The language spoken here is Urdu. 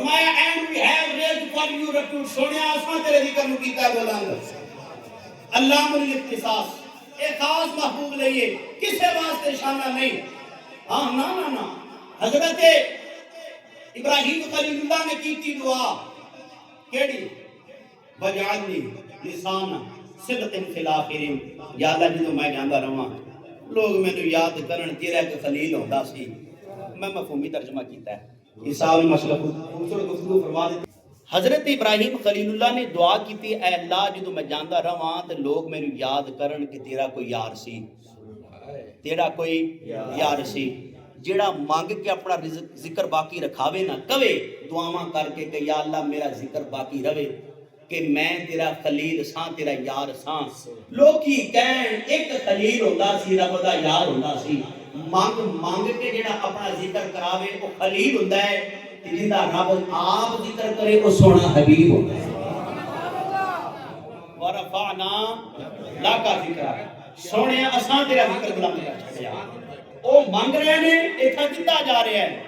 فرمایا and we have raised for you refuge Sonia اساں تیرے ذکر نو کیتا بلند علام الاختصاص ایک خاص محبوب لئیے کسے واسطے شانہ نہیں ہاں نا حضرت ابراہیم خلیل اللہ نے کی تھی دعا کیڑی وجعلنی لسان صدق فی الاخرین یا اللہ جدو میں جاندہ رہاں لوگ میں نے یاد کرن تیرا کہ خلیل ہوندہ سی میں مفہومی ترجمہ کیتا ہے حساب مسئلہ خوبصورت گفتگو فرما دیتے حضرت ابراہیم خلیل اللہ نے دعا کی تھی اے اللہ جدو میں جاندہ رہاں تو لوگ میں نے یاد کرن کہ تیرا کوئی یار سی تیرا کوئی یار سی جیڑا مانگ کے اپنا ذکر باقی رکھاوے نہ کوے دعاواں کر کے کہ یا اللہ میرا ذکر باقی رہے کہ میں تیرا خلیل ساں تیرا یار ساں لوگ ہی کہیں ایک خلیل ہوندہ سی رب دا یار ہوندہ سی مانگ کے جیڑا اپنا ذکر کراوے وہ خلیل ہوندہ ہے جیدہ رب آپ ذکر کرے وہ سونا حبیب ہوندہ ہے ورفعنا لاکا ذکر سونے اساں تیرا ذکر بلند کر چھڑیا او مانگ رہے ہیں ایتھا کتا جا رہے ہیں